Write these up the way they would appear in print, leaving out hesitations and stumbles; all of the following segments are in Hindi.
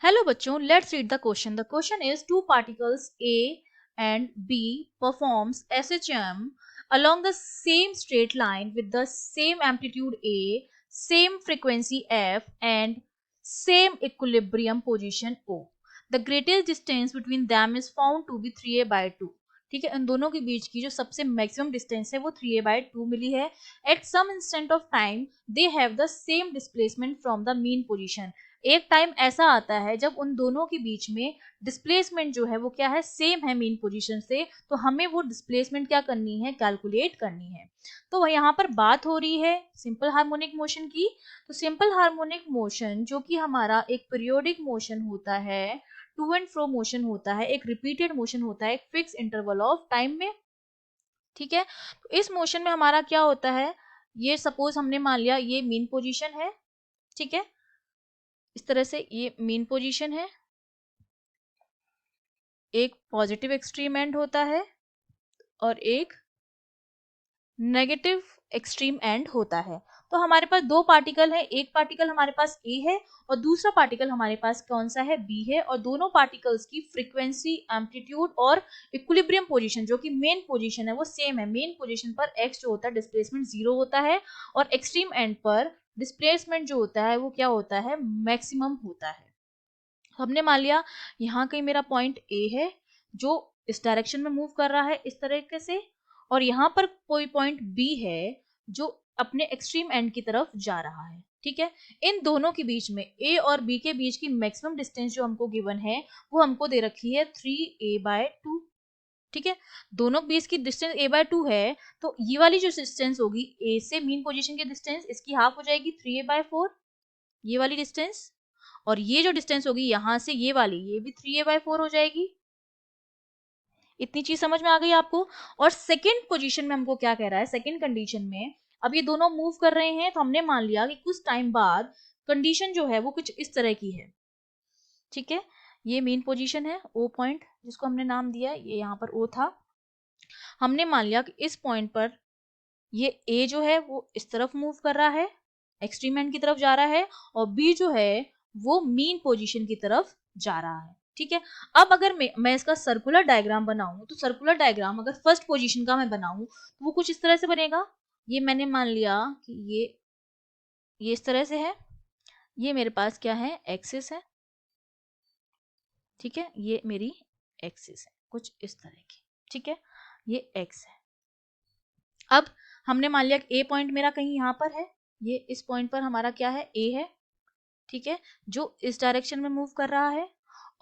Hello बच्चों, let's read the question. The question is two particles A and B performs SHM along the same straight line with the same amplitude A, same frequency F and same equilibrium position O. The greatest distance between them is found to be 3a by 2. ठीक है, इन दोनों के बीच की जो सबसे मैक्सिमम डिस्टेंस है वो 3a by 2 मिली है. At some instant of time they have the same displacement from the mean position. एक टाइम ऐसा आता है जब उन दोनों के बीच में डिस्प्लेसमेंट जो है वो क्या है, सेम है मीन पोजीशन से. तो हमें वो डिस्प्लेसमेंट क्या करनी है, कैलकुलेट करनी है. तो यहाँ पर बात हो रही है सिंपल हार्मोनिक मोशन की. तो सिंपल हार्मोनिक मोशन जो कि हमारा एक पीरियोडिक मोशन होता है, टू एंड फ्रो मोशन होता है, एक रिपीटेड मोशन होता है एक फिक्स इंटरवल ऑफ टाइम में. ठीक है, तो इस मोशन में हमारा क्या होता है, ये सपोज हमने मान लिया ये मीन पोजीशन है. ठीक है, इस तरह से ये मीन पोजीशन है, एक पॉजिटिव एक्सट्रीम एंड होता है और एक नेगेटिव एक्सट्रीम एंड होता है. तो हमारे पास दो पार्टिकल है, एक पार्टिकल हमारे पास ए है और दूसरा पार्टिकल हमारे पास कौन सा है, बी है. और दोनों पार्टिकल्स की फ्रीक्वेंसी, एम्पलीट्यूड और इक्विलिब्रियम पोजीशन जो कि मेन पोजीशन है वो सेम है. मेन पोजीशन पर एक्स जो होता है डिस्प्लेसमेंट 0 होता है और एक्सट्रीम एंड पर डिस्प्लेसमेंट जो होता है वो क्या होता है, मैक्सिमम होता है. हमने मान लिया यहाँ कहीं मेरा पॉइंट ए है जो इस डायरेक्शन में मूव कर रहा है इस तरीके से, और यहाँ पर कोई पॉइंट बी है जो अपने एक्सट्रीम एंड की तरफ जा रहा है. ठीक है, इन दोनों के बीच में ए और बी के बीच की मैक्सिमम डिस्टेंस जो हमको गिवन है वो हमको दे रखी है 3a/2. ठीक है, दोनों के बीच की डिस्टेंस a/2 है, तो ये वाली जो डिस्टेंस होगी ए से मीन पोजीशन की डिस्टेंस, इसकी हाफ हो जाएगी 3a/4, ये वाली डिस्टेंस. और ये जो डिस्टेंस होगी यहां से ये वाली, ये भी 3a/4 हो जाएगी. इतनी चीज समझ में आ गई आपको. और सेकंड पोजीशन में हमको क्या कह रहा है, सेकंड कंडीशन में अब ये दोनों मूव कर रहे हैं, तो हमने मान लिया कि कुछ टाइम बाद कंडीशन जो है वो कुछ इस तरह की है. ठीक है, ये मेन पोजीशन है, ओ पॉइंट जिसको हमने नाम दिया, ये यहाँ पर ओ था. हमने मान लिया कि इस पॉइंट पर ये ए जो है वो इस तरफ मूव कर रहा है, एक्सट्रीम एंड की तरफ जा रहा है, और बी जो है वो मीन पोजीशन की तरफ जा रहा है. ठीक है, अब अगर मैं इसका सर्कुलर डायग्राम बनाऊं, तो सर्कुलर डायग्राम अगर फर्स्ट पोजीशन का मैं बनाऊं तो वो कुछ इस तरह से बनेगा. ये मैंने मान लिया कि ये इस तरह से है, ये मेरे पास क्या है, एक्सिस है. ठीक है, ये मेरी एक्सिस है कुछ इस तरह की. ठीक है, ये एक्स है. अब हमने मान लिया कि ए पॉइंट मेरा कहीं यहाँ पर है, ये इस पॉइंट पर हमारा क्या है, ए है. ठीक है, जो इस डायरेक्शन में मूव कर रहा है,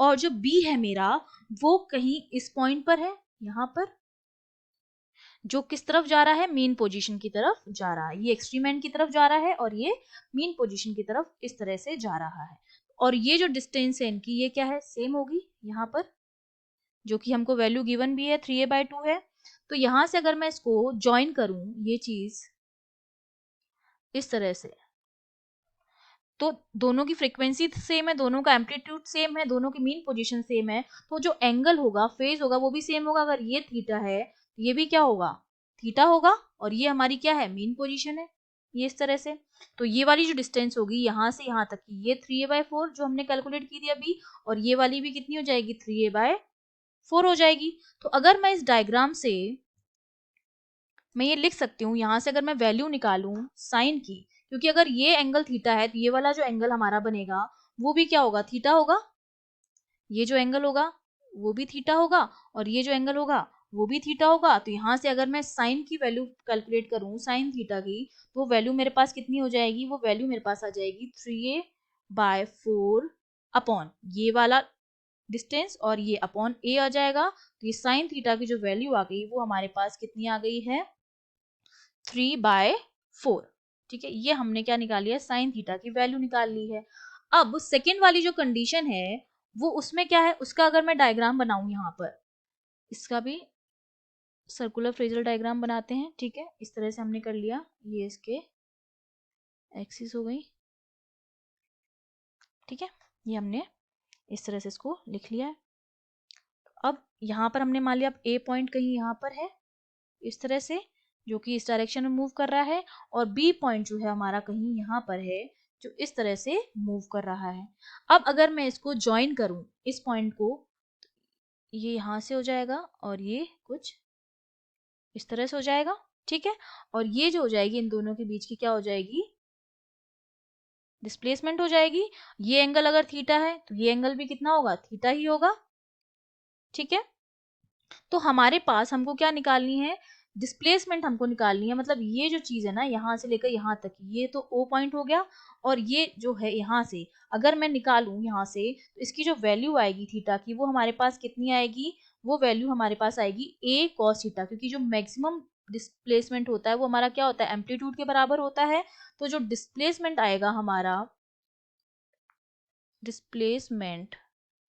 और जो बी है मेरा वो कहीं इस पॉइंट पर है, यहाँ पर, जो किस तरफ जा रहा है, मीन पोजीशन की तरफ जा रहा है. ये एक्सट्रीम एंड की तरफ जा रहा है और ये मीन पोजीशन की तरफ इस तरह से जा रहा है. और ये जो डिस्टेंस है इनकी ये क्या है, सेम होगी यहाँ पर, जो कि हमको वैल्यू गिवन भी है 3a/2 है. तो यहां से अगर मैं इसको ज्वाइन करूं, ये चीज इस तरह से, तो दोनों की फ्रीक्वेंसी सेम है, दोनों का एम्पलीट्यूड सेम है, दोनों की मीन पोजीशन सेम है, तो जो एंगल होगा, फेज होगा, वो भी सेम होगा. अगर ये थीटा है तो ये भी क्या होगा, थीटा होगा. और ये हमारी क्या है, मीन पोजीशन है, ये इस तरह से. तो ये वाली जो डिस्टेंस होगी यहाँ से यहाँ तक की, ये 3a/4 जो हमने कैलकुलेट की थी अभी, और ये वाली भी कितनी हो जाएगी, 3a/4 हो जाएगी. तो अगर मैं इस डायग्राम से मैं ये लिख सकती हूँ, यहाँ से अगर मैं वैल्यू निकालूं साइन की, क्योंकि अगर ये एंगल थीटा है तो ये वाला जो एंगल हमारा बनेगा वो भी क्या होगा, थीटा होगा. ये जो एंगल होगा वो भी थीटा होगा और ये जो एंगल होगा वो भी थीटा होगा. तो यहाँ से अगर मैं साइन की वैल्यू कैलकुलेट करूँ, साइन थीटा की, तो वैल्यू मेरे पास कितनी हो जाएगी, वो वैल्यू मेरे पास आ जाएगी 3a/4 अपॉन ये वाला डिस्टेंस और ये अपॉन ए आ जाएगा. तो ये साइन थीटा की जो वैल्यू आ गई वो हमारे पास कितनी आ गई है, 3/4. ठीक है, ये हमने क्या निकाल लिया, साइन थीटा की वैल्यू निकाल ली है. अब सेकेंड वाली जो कंडीशन है वो उसमें क्या है, उसका अगर मैं डायग्राम बनाऊं, यहाँ पर इसका भी सर्कुलर फ्रेजल डायग्राम बनाते हैं. ठीक है, इस तरह से हमने कर लिया, ये इसके एक्सिस हो गई. ठीक है, ये हमने इस तरह से इसको लिख लिया है. अब यहाँ पर हमने मान लिया अब ए पॉइंट कहीं यहाँ पर है इस तरह से, जो कि इस डायरेक्शन में मूव कर रहा है, और बी पॉइंट जो है हमारा कहीं यहाँ पर है जो इस तरह से मूव कर रहा है। अब अगर मैं इसको ज्वाइन करूं इस पॉइंट को, ये यहां से हो जाएगा और ये कुछ इस तरह से हो जाएगा, ठीक है। और ये जो हो जाएगी इन दोनों के बीच की क्या हो जाएगी, डिस्प्लेसमेंट हो जाएगी। ये एंगल अगर थीटा है तो ये एंगल भी कितना होगा, थीटा ही होगा, ठीक है। तो हमारे पास हमको क्या निकालनी है, डिस्प्लेसमेंट हमको निकालनी है। मतलब ये जो चीज है ना यहाँ से लेकर यहाँ तक, ये तो ओ पॉइंट हो गया, और ये जो है यहाँ से अगर मैं निकालूं यहाँ से, तो इसकी जो वैल्यू आएगी थीटा की वो हमारे पास कितनी आएगी, वो वैल्यू हमारे पास आएगी ए कॉस थीटा, क्योंकि जो मैक्सिमम डिस्प्लेसमेंट होता है वो हमारा क्या होता है, एम्पलीट्यूड के बराबर होता है। तो जो डिस्प्लेसमेंट आएगा हमारा, डिस्प्लेसमेंट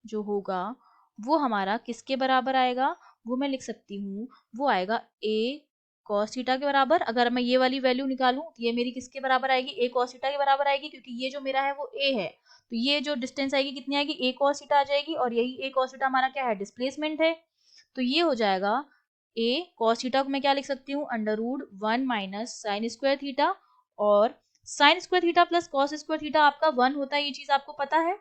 जो होगा वो हमारा किसके बराबर आएगा, वो मैं लिख सकती हूँ, वो आएगा ए कॉस थीटा के बराबर। अगर मैं ये वाली वैल्यू निकालूं तो ये मेरी किसके बराबर आएगी, ए कॉस थीटा के बराबर आएगी, क्योंकि ये जो मेरा है वो ए है। तो ये जो डिस्टेंस आएगी कितनी आएगी, ए कॉस थीटा आ जाएगी, और यही ए कॉस थीटा हमारा क्या है, डिस्प्लेसमेंट है। तो ये हो जाएगा ए कॉस थीटा को मैं क्या लिख सकती हूँ, √1 माइनस साइन स्क्वायर थीटा, और sine square theta plus cos square theta आपका 1 होता है, ये चीज आपको पता है।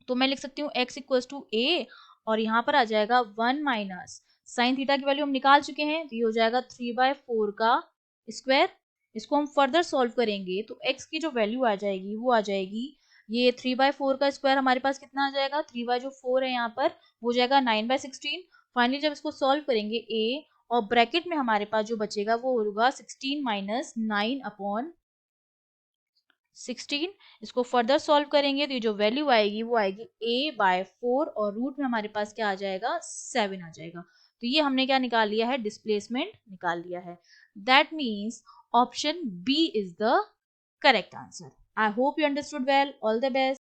तो मैं लिख सकती हूँ x इक्वल्स टू ए, और यहाँ पर आ जाएगा 1 माइनस साइन थीटा की वैल्यू हम निकाल चुके हैं, तो ये हो जाएगा 3/4 का स्क्वायर। इसको हम फर्दर सॉल्व करेंगे तो x की जो वैल्यू आ जाएगी वो आ जाएगी, ये 3/4 का स्क्वायर हमारे पास कितना आ जाएगा, 3/4 है यहाँ पर, वो जाएगा 9/16। फाइनली जब इसको सॉल्व करेंगे a, और ब्रैकेट में हमारे पास जो बचेगा वो होगा 16 माइनस 9/16। इसको फर्दर सॉल्व करेंगे तो ये जो वैल्यू आएगी वो आएगी a/4, और रूट में हमारे पास क्या आ जाएगा, 7 आ जाएगा। तो ये हमने क्या निकाल लिया है, डिस्प्लेसमेंट निकाल लिया है। That means option B is the correct answer. I hope you understood well. All the best.